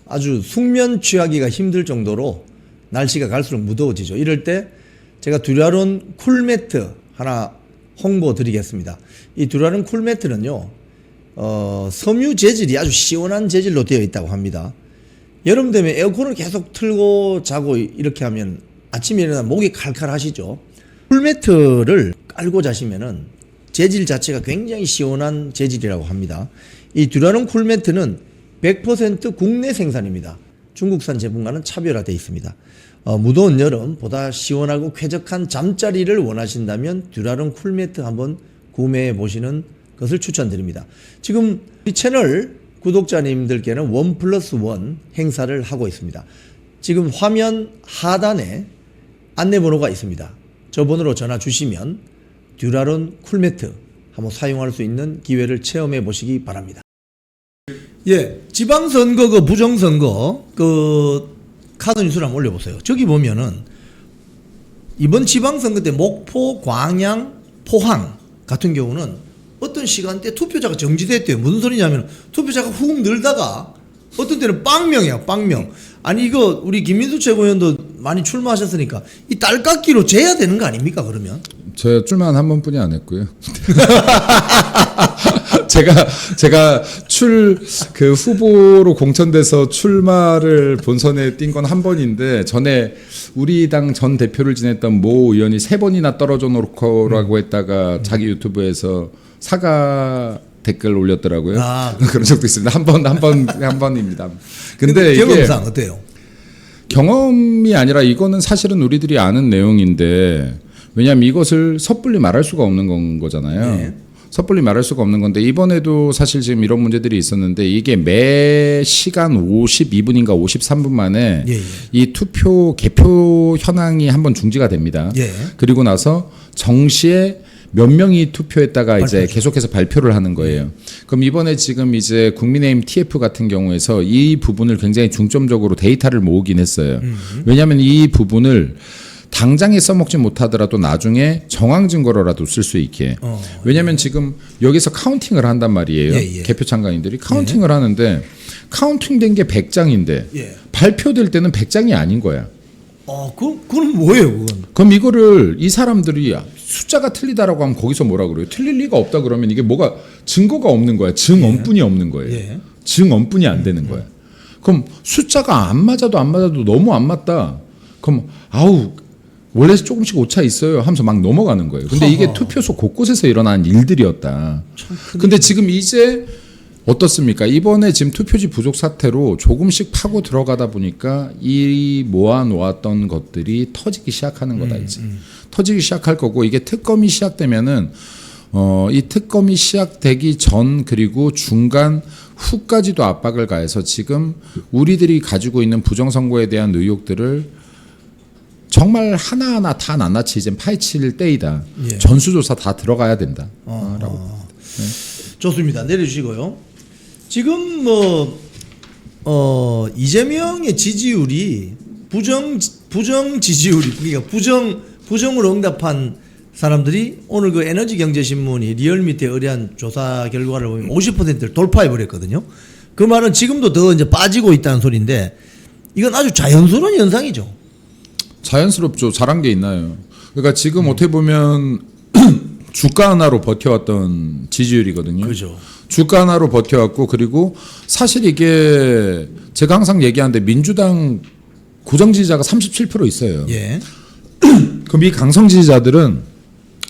아주 숙면 취하기가 힘들 정도로 날씨가 갈수록 무더워지죠. 이럴 때 제가 듀라론 쿨매트 하나 홍보 드리겠습니다. 이 듀라론 쿨매트는요, 섬유 재질이 아주 시원한 재질로 되어 있다고 합니다. 여름 되면 에어컨을 계속 틀고 자고 이렇게 하면 아침에 일어나 목이 칼칼하시죠. 쿨매트를 깔고 자시면은 재질 자체가 굉장히 시원한 재질이라고 합니다. 이 듀라론 쿨매트는 100% 국내 생산입니다. 중국산 제품과는 차별화되어 있습니다. 무더운 여름 보다 시원하고 쾌적한 잠자리를 원하신다면 듀라론 쿨매트 한번 구매해 보시는 것을 추천드립니다. 지금 우리 채널 구독자님들께는 1+1 행사를 하고 있습니다. 지금 화면 하단에 안내번호가 있습니다. 저 번호로 전화 주시면 듀라론 쿨매트 한번 사용할 수 있는 기회를 체험해 보시기 바랍니다. 예, 지방선거 그 부정선거 그 카드 뉴스를 한번 올려보세요. 저기 보면은 이번 지방선거 때 목포, 광양, 포항 같은 경우는 어떤 시간대 투표자가 정지됐대요. 무슨 소리냐면 투표자가 훅 늘다가 어떤 때는 빵명이야, 빵명. 아니 이거 우리 김민수 최고위원도 많이 출마하셨으니까 이 딸깎기로 재야 되는 거 아닙니까 그러면? 저 출마는 한 번뿐이 안 했고요. 제가 그 후보로 공천돼서 출마를 본선에 뛴 건 한 번인데 전에 우리 당 전 대표를 지냈던 모 의원이 3번이나 떨어져 놓고라고 했다가 자기 유튜브에서 사과 댓글 올렸더라고요. 아, 그런 적도 있습니다. 한 번입니다. 근데 경험상 어때요? 경험이 아니라 이거는 사실은 우리들이 아는 내용인데 왜냐하면 이것을 섣불리 말할 수가 없는 거잖아요. 네. 섣불리 말할 수가 없는 건데 이번에도 사실 지금 이런 문제들이 있었는데 이게 매 시간 52분인가 53분 만에 예, 예. 이 투표 개표 현황이 한번 중지가 됩니다. 예. 그리고 나서 정시에 몇 명이 투표했다가 이제 발표죠. 계속해서 발표를 하는 거예요. 그럼 이번에 지금 이제 국민의힘 TF 같은 경우에서 이 부분을 굉장히 중점적으로 데이터를 모으긴 했어요. 왜냐하면 이 부분을 당장에 써먹지 못하더라도 나중에 정황 증거로라도 쓸 수 있게. 왜냐하면 지금 여기서 카운팅을 한단 말이에요. 예, 예. 개표 참가인들이 카운팅을 하는데 카운팅된 게 100장인데 예. 발표될 때는 100장이 아닌 거야. 그건 뭐예요, 그건? 그럼 이거를 이 사람들이 숫자가 틀리다라고 하면 거기서 뭐라 그래요? 틀릴 리가 없다 그러면 이게 뭐가 증거가 없는 거야. 증언뿐이 없는 거예요. 예. 증언뿐이 안 되는 거야. 그럼 숫자가 안 맞아도 너무 안 맞다. 그럼 원래 조금씩 오차 있어요 하면서 막 넘어가는 거예요. 근데 이게 투표소 곳곳에서 일어난 일들이었다. 근데 지금 이제 어떻습니까? 이번에 지금 투표지 부족 사태로 조금씩 파고 들어가다 보니까 이 모아놓았던 것들이 터지기 시작하는 거다 이제. 터지기 시작할 거고 이게 특검이 시작되면은 이 특검이 시작되기 전 그리고 중간 후까지도 압박을 가해서 지금 우리들이 가지고 있는 부정선거에 대한 의혹들을 정말 하나하나 다 낱낱이 이제 파헤칠 때이다. 예. 전수조사 다 들어가야 된다. 라고. 좋습니다. 내려주시고요. 지금 이재명의 지지율이 부정 지지율이 그러니까 부정으로 응답한 사람들이 오늘 그 에너지경제신문이 리얼미터에 의뢰한 조사 결과를 보면 50%를 돌파해 버렸거든요. 그 말은 지금도 더 이제 빠지고 있다는 소리인데 이건 아주 자연스러운 현상이죠. 자연스럽죠. 잘한 게 있나요? 그러니까 지금 어떻게 보면 주가 하나로 버텨왔던 지지율이거든요. 그죠. 주가 하나로 버텨왔고 그리고 사실 이게 제가 항상 얘기하는데 민주당 고정 지지자가 37% 있어요. 예. 그럼 이 강성 지지자들은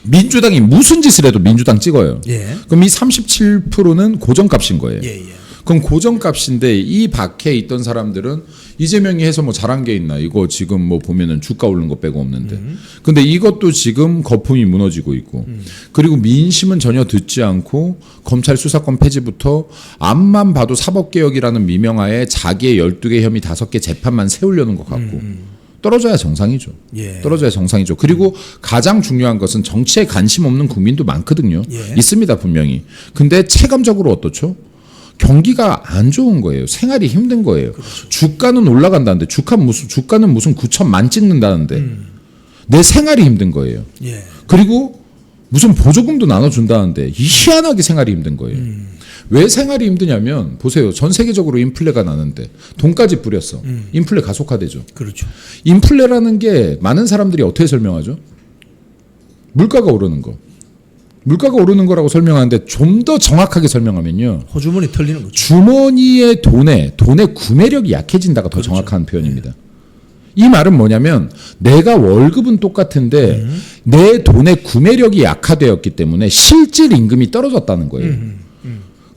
민주당이 무슨 짓을 해도 민주당 찍어요. 예. 그럼 이 37%는 고정값인 거예요. 예, 예. 그럼 고정값인데 이 밖에 있던 사람들은 이재명이 해서 뭐 잘한 게 있나? 이거 지금 뭐 보면은 주가 오른 거 빼고 없는데. 근데 이것도 지금 거품이 무너지고 있고. 그리고 민심은 전혀 듣지 않고 검찰 수사권 폐지부터 앞만 봐도 사법개혁이라는 미명하에 자기의 12개 혐의 5개 재판만 세우려는 것 같고. 떨어져야 정상이죠. 예. 떨어져야 정상이죠. 그리고 가장 중요한 것은 정치에 관심 없는 국민도 많거든요. 예. 있습니다, 분명히. 근데 체감적으로 어떻죠? 경기가 안 좋은 거예요. 생활이 힘든 거예요. 그렇죠. 주가는 올라간다는데 주가는 무슨 9천만 찍는다는데 내 생활이 힘든 거예요. 예. 그리고 무슨 보조금도 나눠준다는데 희한하게 생활이 힘든 거예요. 왜 생활이 힘드냐면 보세요. 전 세계적으로 인플레가 나는데 돈까지 뿌렸어. 인플레 가속화되죠. 그렇죠. 인플레라는 게 많은 사람들이 어떻게 설명하죠? 물가가 오르는 거. 물가가 오르는 거라고 설명하는데 좀 더 정확하게 설명하면요. 호주머니 털리는 거죠. 주머니의 돈의 구매력이 약해진다가 더 정확한 표현입니다. 이 말은 뭐냐면 내가 월급은 똑같은데 내 돈의 구매력이 약화되었기 때문에 실질 임금이 떨어졌다는 거예요.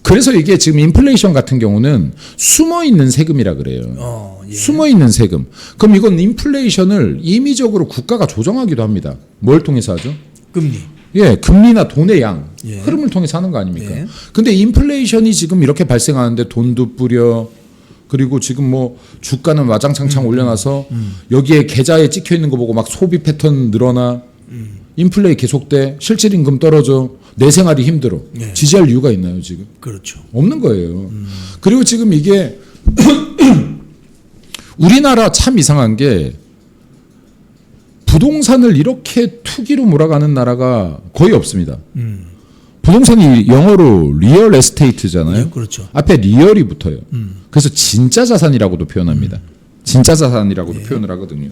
그래서 이게 지금 인플레이션 같은 경우는 숨어있는 세금이라 그래요. 예. 숨어있는 세금. 그럼 이건 인플레이션을 임의적으로 국가가 조정하기도 합니다. 뭘 통해서 하죠? 금리. 예, 금리나 돈의 양, 예. 흐름을 통해서 하는 거 아닙니까? 예. 근데 인플레이션이 지금 이렇게 발생하는데 돈도 뿌려, 그리고 지금 뭐 주가는 와장창창 올려놔서 여기에 계좌에 찍혀 있는 거 보고 막 소비 패턴 늘어나, 인플레이 계속돼, 실질 임금 떨어져, 내 생활이 힘들어. 예. 지지할 이유가 있나요, 지금? 그렇죠. 없는 거예요. 그리고 지금 이게 우리나라 참 이상한 게 부동산을 이렇게 투기로 몰아가는 나라가 거의 없습니다. 부동산이 영어로 리얼 에스테이트잖아요. 네, 그렇죠. 앞에 리얼이 붙어요. 그래서 진짜 자산이라고도 표현합니다. 진짜 자산이라고도 표현을 하거든요.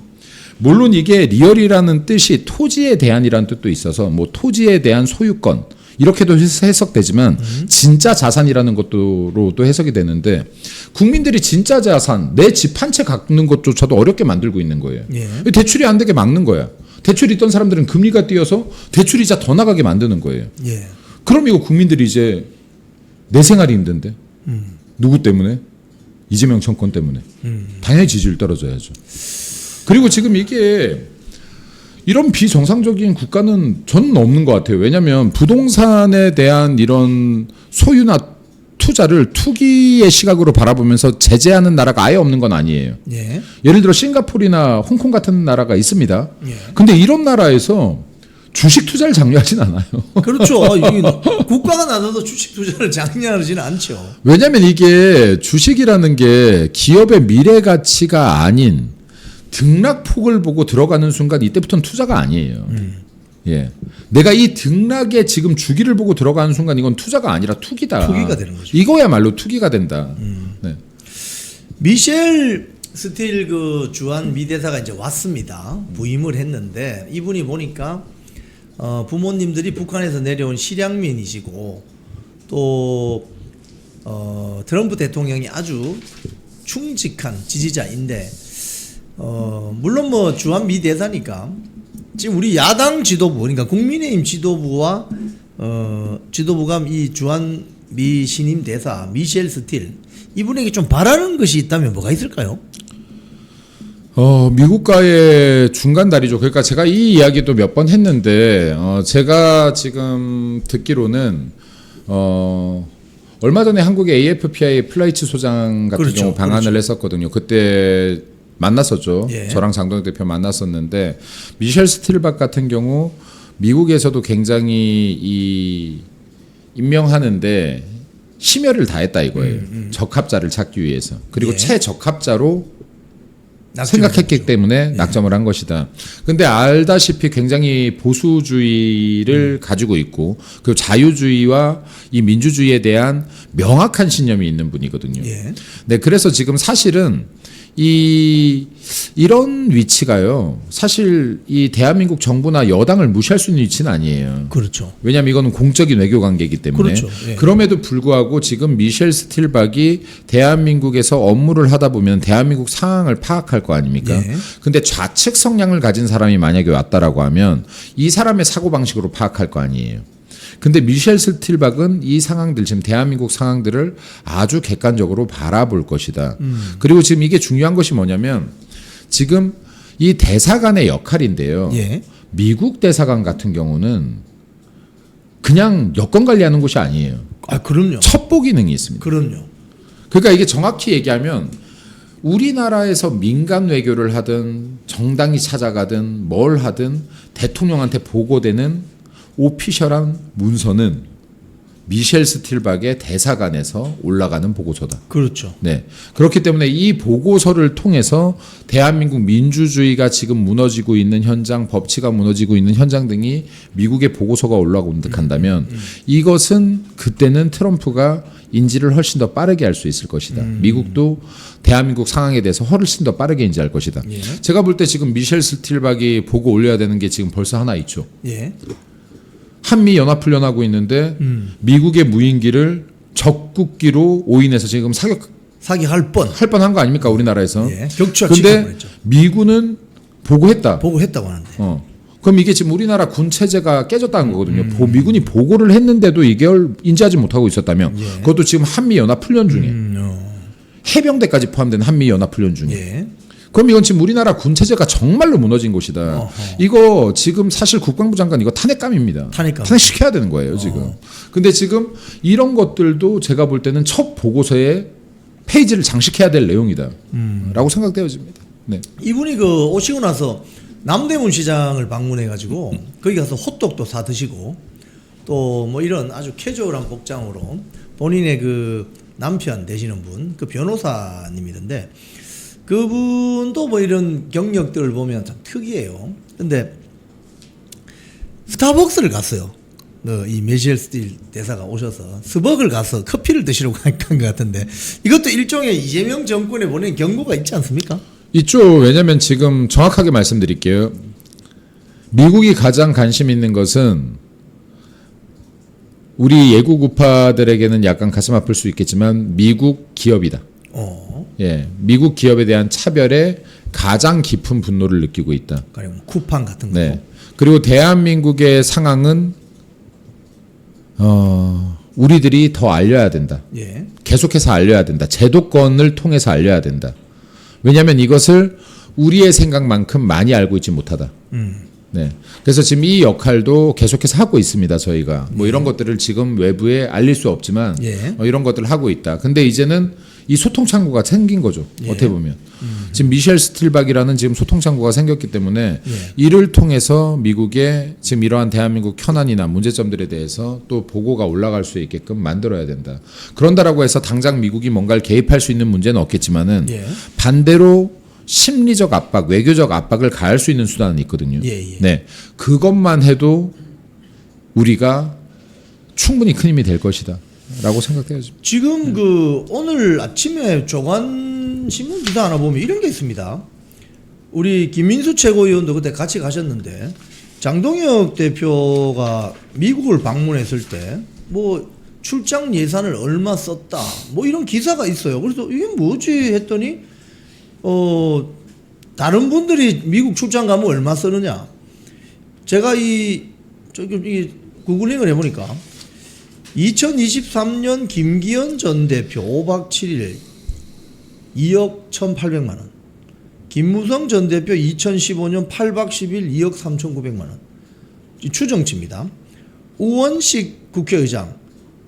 물론 이게 리얼이라는 뜻이 토지에 대한이라는 뜻도 있어서 뭐 토지에 대한 소유권 이렇게도 해석되지만 진짜 자산이라는 것도로도 해석이 되는데 국민들이 진짜 자산 내 집 한 채 갖는 것조차도 어렵게 만들고 있는 거예요. 예. 대출이 안 되게 막는 거야. 대출 있던 사람들은 금리가 뛰어서 대출이자 더 나가게 만드는 거예요. 예. 그럼 이거 국민들이 이제 내 생활이 힘든데 누구 때문에? 이재명 정권 때문에. 당연히 지지율 떨어져야죠. 그리고 지금 이게 이런 비정상적인 국가는 저는 없는 것 같아요. 왜냐하면 부동산에 대한 이런 소유나 투자를 투기의 시각으로 바라보면서 제재하는 나라가 아예 없는 건 아니에요. 예. 예를 들어 싱가포르나 홍콩 같은 나라가 있습니다. 예. 근데 이런 나라에서 주식 투자를 장려하진 않아요. 그렇죠. 국가가 나서도 주식 투자를 장려하지는 않죠. 왜냐하면 이게 주식이라는 게 기업의 미래 가치가 아닌 등락폭을 보고 들어가는 순간 이때부터는 투자가 아니에요. 예, 내가 이 등락의 지금 주기를 보고 들어가는 순간 이건 투자가 아니라 투기다. 투기가 되는 거죠. 이거야말로 투기가 된다. 네. 미셸 스틸 그 주한 미 대사가 이제 왔습니다. 부임을 했는데 이분이 보니까 부모님들이 북한에서 내려온 실향민이시고 또 트럼프 대통령이 아주 충직한 지지자인데 물론 뭐 주한 미 대사니까 지금 우리 야당 지도부 그러니까 국민의힘 지도부와 지도부가 이 주한 미 신임 대사 미셸 스틸 이분에게 좀 바라는 것이 있다면 뭐가 있을까요? 미국과의 중간 다리죠. 그러니까 제가 이 이야기도 몇 번 했는데 제가 지금 듣기로는 얼마 전에 한국의 AFPI 플라이츠 소장 같은 그렇죠, 경우 방한을 그렇죠. 했었거든요. 그때 만났었죠. 예. 저랑 장동혁 대표 만났었는데 미셸 스틸박 같은 경우 미국에서도 굉장히 임명하는데 심혈을 다했다 이거예요. 적합자를 찾기 위해서. 그리고 예. 최적합자로 낙점을 생각했기 했죠. 때문에 낙점을 한 것이다. 근데 알다시피 굉장히 보수주의를 가지고 있고 그 자유주의와 이 민주주의에 대한 명확한 신념이 있는 분이거든요. 예. 네, 그래서 지금 사실은 이런 위치가요. 사실 이 대한민국 정부나 여당을 무시할 수 있는 위치는 아니에요. 그렇죠. 왜냐하면 이거는 공적인 외교 관계이기 때문에. 그렇죠. 예. 그럼에도 불구하고 지금 미셸 스틸박이 대한민국에서 업무를 하다 보면 대한민국 상황을 파악할 거 아닙니까? 예. 근데 좌측 성향을 가진 사람이 만약에 왔다라고 하면 이 사람의 사고방식으로 파악할 거 아니에요. 근데 미셸 스틸박은 이 상황들 지금 대한민국 상황들을 아주 객관적으로 바라볼 것이다. 그리고 지금 이게 중요한 것이 뭐냐면 지금 이 대사관의 역할인데요. 예. 미국 대사관 같은 경우는 그냥 여권 관리하는 곳이 아니에요. 아, 그럼요. 첩보 기능이 있습니다. 그럼요. 그러니까 이게 정확히 얘기하면 우리나라에서 민간 외교를 하든 정당이 찾아가든 뭘 하든 대통령한테 보고되는 오피셜한 문서는 미셸 스틸박의 대사관에서 올라가는 보고서다. 그렇죠. 네. 그렇기 때문에 이 보고서를 통해서 대한민국 민주주의가 지금 무너지고 있는 현장, 법치가 무너지고 있는 현장 등이 미국의 보고서가 올라온다면 이것은 그때는 트럼프가 인지를 훨씬 더 빠르게 할 수 있을 것이다. 미국도 대한민국 상황에 대해서 훨씬 더 빠르게 인지할 것이다. 예. 제가 볼 때 지금 미셸 스틸박이 보고 올려야 되는 게 지금 벌써 하나 있죠. 예. 한미 연합훈련하고 있는데 미국의 무인기를 적국기로 오인해서 지금 사기할 뻔. 할 뻔한 거 아닙니까 우리나라에서? 예. 격추가 근데 지켜버렸죠. 미군은 보고했다. 보고했다고 하는데. 그럼 이게 지금 우리나라 군 체제가 깨졌다는 거거든요. 미군이 보고를 했는데도 이걸 인지하지 못하고 있었다면 예. 그것도 지금 한미 연합훈련 중에 해병대까지 포함된 한미 연합훈련 중에. 예. 그럼 이건 지금 우리나라 군 체제가 정말로 무너진 곳이다. 어허. 이거 지금 사실 국방부 장관 이거 탄핵감입니다. 탄핵감. 탄핵시켜야 되는 거예요 지금. 근데 지금 이런 것들도 제가 볼 때는 첫 보고서에 페이지를 장식해야 될 내용이다. 라고 생각되어집니다. 네. 이분이 그 오시고 나서 남대문 시장을 방문해 가지고 거기 가서 호떡도 사 드시고 또 뭐 이런 아주 캐주얼한 복장으로 본인의 그 남편 되시는 분 그 변호사님이던데 그분도 뭐 이런 경력들을 보면 참 특이해요. 근데 스타벅스를 갔어요. 이 미셸 스틸 대사가 오셔서 스벅을 가서 커피를 드시러 간 것 같은데 이것도 일종의 이재명 정권에 보낸 경고가 있지 않습니까? 있죠. 왜냐면 지금 정확하게 말씀드릴게요. 미국이 가장 관심 있는 것은 우리 예국 우파들에게는 약간 가슴 아플 수 있겠지만 미국 기업이다. 예, 미국 기업에 대한 차별에 가장 깊은 분노를 느끼고 있다. 가령 쿠팡 같은 거. 네. 그리고 대한민국의 상황은 우리들이 더 알려야 된다. 예. 계속해서 알려야 된다. 제도권을 통해서 알려야 된다. 왜냐하면 이것을 우리의 생각만큼 많이 알고 있지 못하다. 네. 그래서 지금 이 역할도 계속해서 하고 있습니다. 저희가 뭐 이런 것들을 지금 외부에 알릴 수 없지만 예. 이런 것들을 하고 있다. 근데 이제는 이 소통 창구가 생긴 거죠. 예. 어떻게 보면 지금 미셸 스틸박이라는 지금 소통 창구가 생겼기 때문에 예. 이를 통해서 미국의 지금 이러한 대한민국 현안이나 문제점들에 대해서 또 보고가 올라갈 수 있게끔 만들어야 된다. 그런다라고 해서 당장 미국이 뭔가를 개입할 수 있는 문제는 없겠지만은 예. 반대로 심리적 압박, 외교적 압박을 가할 수 있는 수단은 있거든요. 예. 네, 그것만 해도 우리가 충분히 큰 힘이 될 것이다라고 생각해야죠. 지금 그 오늘 아침에 조간 신문 기사 하나 보면 이런 게 있습니다. 우리 김민수 최고위원도 그때 같이 가셨는데 장동혁 대표가 미국을 방문했을 때 뭐 출장 예산을 얼마 썼다 뭐 이런 기사가 있어요. 그래서 이게 뭐지 했더니 다른 분들이 미국 출장 가면 얼마 쓰느냐? 제가 이 구글링을 해보니까 2023년 김기현 전 대표 5박 7일 2억 1,800만 원. 김무성 전 대표 2015년 8박 10일 2억 3,900만 원. 추정치입니다. 우원식 국회의장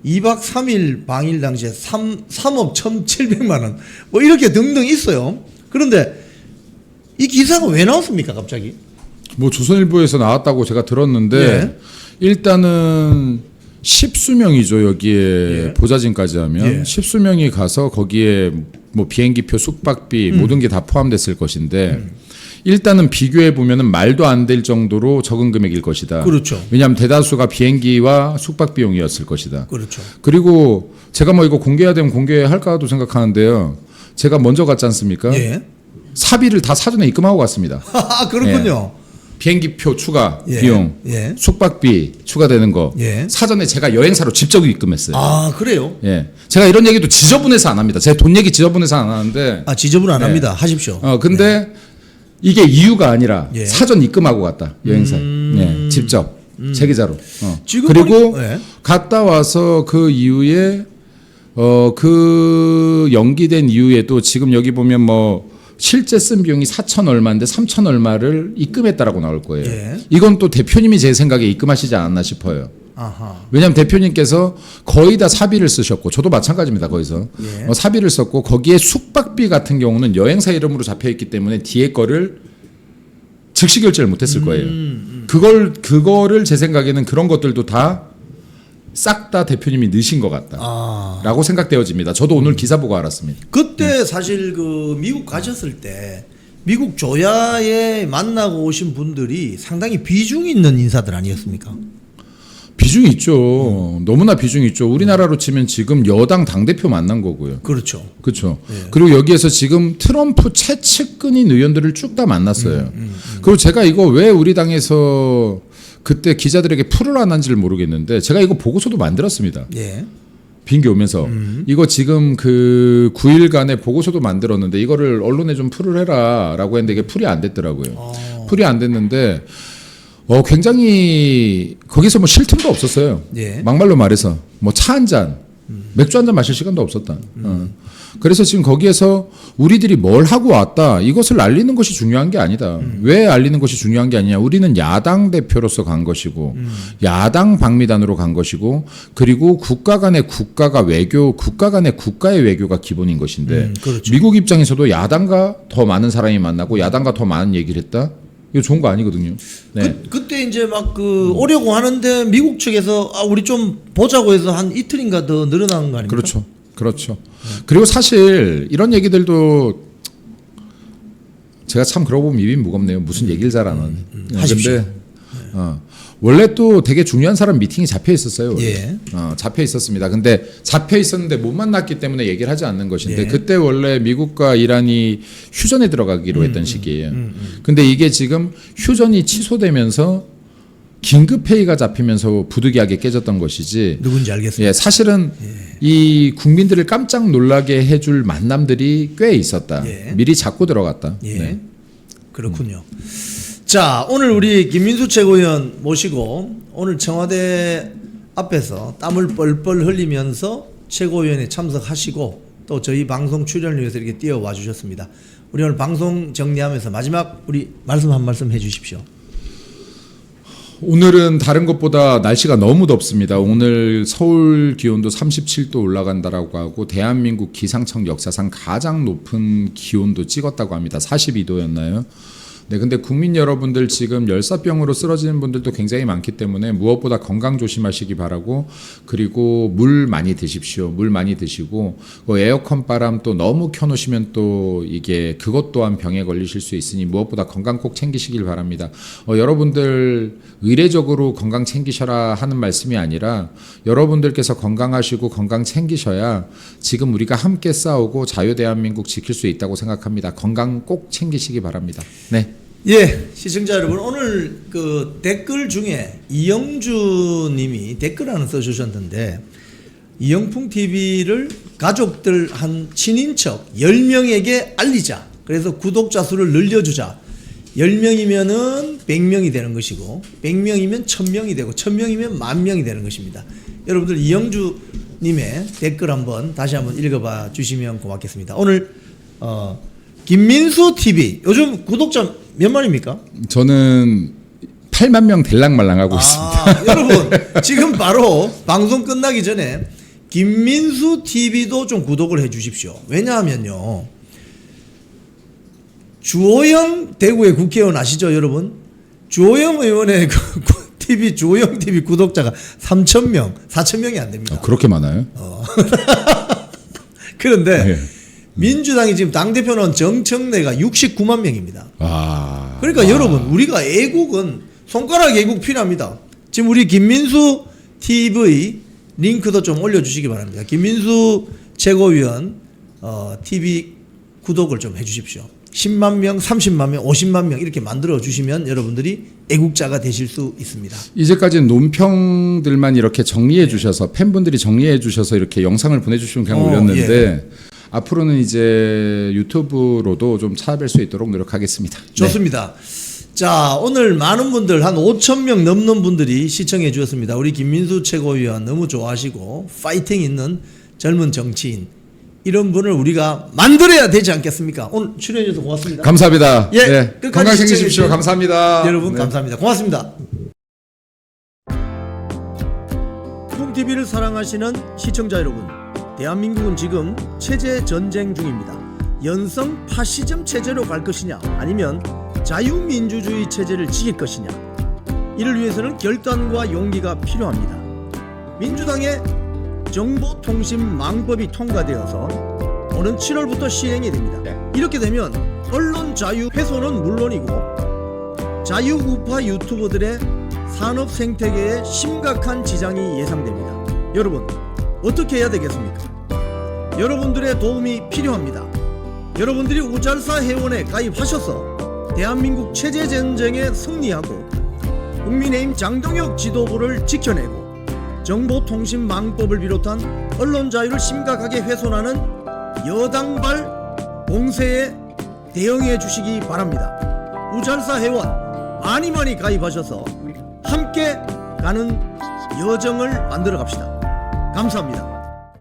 2박 3일 방일 당시에 3억 1,700만 원. 뭐 이렇게 등등 있어요. 그런데 이 기사가 왜 나왔습니까, 갑자기? 뭐 조선일보에서 나왔다고 제가 들었는데 예. 일단은 십수명이죠. 여기에 예. 보좌진까지 하면 예. 십수명이 가서 거기에 뭐 비행기표, 숙박비 모든 게 다 포함됐을 것인데 일단은 비교해 보면은 말도 안 될 정도로 적은 금액일 것이다. 그렇죠. 왜냐하면 대다수가 비행기와 숙박 비용이었을 것이다. 그렇죠. 그리고 제가 뭐 이거 공개해야 되면 공개할까도 생각하는데요. 제가 먼저 갔지 않습니까? 예. 사비를 다 사전에 입금하고 갔습니다. 그렇군요. 비행기표 추가 예. 비용, 예. 숙박비 추가되는 거 예. 사전에 제가 여행사로 직접 입금했어요. 아, 그래요? 예, 제가 이런 얘기도 지저분해서 안 합니다. 제 돈 얘기 지저분해서 안 하는데. 지저분 안 네. 합니다. 하십시오. 근데 이게 이유가 아니라 예. 사전 입금하고 갔다 여행사에. 예, 직접 제 계좌로. 지금 그리고 예. 갔다 와서 그 이후에 그 연기된 이후에도 지금 여기 보면 뭐. 실제 쓴 비용이 4천 얼마인데 3천 얼마를 입금했다라고 나올 거예요. 예. 이건 또 대표님이 제 생각에 입금하시지 않았나 싶어요. 아하. 왜냐하면 대표님께서 거의 다 사비를 쓰셨고 저도 마찬가지입니다. 거기서 예. 사비를 썼고 거기에 숙박비 같은 경우는 여행사 이름으로 잡혀있기 때문에 뒤에 거를 즉시 결제를 못했을 거예요. 그거를 제 생각에는 그런 것들도 다 싹 다 대표님이 넣으신 것 같다라고 생각되어집니다. 저도 오늘 기사 보고 알았습니다. 그때 사실 그 미국 가셨을 때 미국 조야에 만나고 오신 분들이 상당히 비중 있는 인사들 아니었습니까? 비중이 있죠. 너무나 비중이 있죠. 우리나라로 치면 지금 여당 당대표 만난 거고요. 그렇죠. 그렇죠. 그리고 여기에서 지금 트럼프 최측근인 의원들을 쭉 다 만났어요. 그리고 제가 이거 왜 우리 당에서 그때 기자들에게 풀을 안 한지를 모르겠는데 제가 이거 보고서도 만들었습니다. 예. 비행기 오면서 이거 지금 그 9일간의 보고서도 만들었는데 이거를 언론에 좀 풀을 해라라고 했는데 이게 풀이 안 됐더라고요. 풀이 안 됐는데 굉장히 거기서 뭐 쉴 틈도 없었어요. 예. 막말로 말해서 뭐 차 한 잔, 맥주 한 잔 마실 시간도 없었다. 그래서 지금 거기에서 우리들이 뭘 하고 왔다 이것을 알리는 것이 중요한 게 아니다. 왜 알리는 것이 중요한 게 아니냐. 우리는 야당 대표로서 간 것이고 야당 방미단으로 간 것이고 그리고 국가 간의 국가가 외교, 국가 간의 국가의 외교가 기본인 것인데 그렇죠. 미국 입장에서도 야당과 더 많은 사람이 만나고 야당과 더 많은 얘기를 했다. 이거 좋은 거 아니거든요. 네. 그때 이제 막 오려고 하는데 미국 측에서 우리 좀 보자고 해서 한 이틀인가 더 늘어난 거 아닙니까? 그렇죠. 그렇죠. 그리고 사실 이런 얘기들도 제가 참 그러고 보면 입이 무겁네요. 무슨 얘기를 잘하는. 하십시오. 근데 원래 또 되게 중요한 사람 미팅이 잡혀 있었어요. 원래. 예. 잡혀 있었습니다. 근데 잡혀 있었는데 못 만났기 때문에 얘기를 하지 않는 것인데 예. 그때 원래 미국과 이란이 휴전에 들어가기로 했던 시기예요. 근데 이게 지금 휴전이 취소되면서 긴급 회의가 잡히면서 부득이하게 깨졌던 것이지. 누군지 알겠습니다. 예, 사실은 이 국민들을 깜짝 놀라게 해줄 만남들이 꽤 있었다. 예. 미리 잡고 들어갔다. 예. 네. 그렇군요. 자, 오늘 우리 김민수 최고위원 모시고 오늘 청와대 앞에서 땀을 뻘뻘 흘리면서 최고위원회 참석하시고 또 저희 방송 출연을 위해서 이렇게 뛰어와 주셨습니다. 우리 오늘 방송 정리하면서 마지막 우리 말씀 한 말씀 해 주십시오. 오늘은 다른 것보다 날씨가 너무 덥습니다. 오늘 서울 기온도 37도 올라간다라고 하고 대한민국 기상청 역사상 가장 높은 기온도 찍었다고 합니다. 42도였나요? 네, 근데 국민 여러분들 지금 열사병으로 쓰러지는 분들도 굉장히 많기 때문에 무엇보다 건강 조심하시기 바라고, 그리고 물 많이 드십시오. 물 많이 드시고 에어컨 바람 또 너무 켜놓으시면 또 이게 그것 또한 병에 걸리실 수 있으니 무엇보다 건강 꼭 챙기시길 바랍니다. 여러분들 의례적으로 건강 챙기셔라 하는 말씀이 아니라 여러분들께서 건강하시고 건강 챙기셔야 지금 우리가 함께 싸우고 자유대한민국 지킬 수 있다고 생각합니다. 건강 꼭 챙기시기 바랍니다. 네. 예, 시청자 여러분, 오늘 그 댓글 중에 이영주 님이 댓글 하나 써주셨는데, 이영풍 TV를 가족들 한 친인척 10명에게 알리자. 그래서 구독자 수를 늘려주자. 10명이면은 100명이 되는 것이고, 100명이면 1000명이 되고, 1000명이면 10,000명이 되는 것입니다. 여러분들 이영주 님의 댓글 한번 다시 한번 읽어봐 주시면 고맙겠습니다. 오늘 김민수 TV 요즘 구독자 몇만입니까? 저는 8만 명 될랑말랑하고 있습니다. 여러분 지금 바로 방송 끝나기 전에 김민수 TV도 좀 구독을 해 주십시오. 왜냐하면요, 주호영 대구의 국회의원 아시죠, 여러분? 주호영 의원의 TV 주호영 TV 구독자가 3,000명, 4,000명이 안 됩니다. 그렇게 많아요? 그런데 네. 민주당이 지금 당대표는 정청래가 69만 명입니다. 그러니까 여러분, 우리가 애국은 손가락 애국 필요합니다. 지금 우리 김민수 TV 링크도 좀 올려주시기 바랍니다. 김민수 최고위원 TV 구독을 좀 해주십시오. 10만 명, 30만 명, 50만 명 이렇게 만들어 주시면 여러분들이 애국자가 되실 수 있습니다. 이제까지는 논평들만 이렇게 정리해 주셔서 팬분들이 정리해 주셔서 이렇게 영상을 보내주시면 그냥 올렸는데 예. 앞으로는 이제 유튜브로도 좀 찾아뵐 수 있도록 노력하겠습니다. 좋습니다. 네. 자, 오늘 많은 분들 한 5,000명 넘는 분들이 시청해 주셨습니다. 우리 김민수 최고위원 너무 좋아하시고 파이팅 있는 젊은 정치인, 이런 분을 우리가 만들어야 되지 않겠습니까? 오늘 출연해 주셔서 고맙습니다. 감사합니다. 예, 네, 건강 챙기십시오. 감사합니다. 여러분 네. 감사합니다. 고맙습니다. 쿵TV를 사랑하시는 시청자 여러분, 대한민국은 지금 체제 전쟁 중입니다. 연성 파시즘 체제로 갈 것이냐, 아니면 자유민주주의 체제를 지킬 것이냐, 이를 위해서는 결단과 용기가 필요합니다. 민주당의 정보통신망법이 통과되어서 오는 7월부터 시행이 됩니다. 이렇게 되면 언론 자유 훼손은 물론이고 자유우파 유튜버들의 산업 생태계에 심각한 지장이 예상됩니다. 여러분, 어떻게 해야 되겠습니까? 여러분들의 도움이 필요합니다. 여러분들이 우잘사 회원에 가입하셔서 대한민국 체제 전쟁에 승리하고 국민의힘 장동혁 지도부를 지켜내고 정보통신망법을 비롯한 언론 자유를 심각하게 훼손하는 여당발 공세에 대응해 주시기 바랍니다. 우잘사 회원 많이 가입하셔서 함께 가는 여정을 만들어 갑시다. 감사합니다.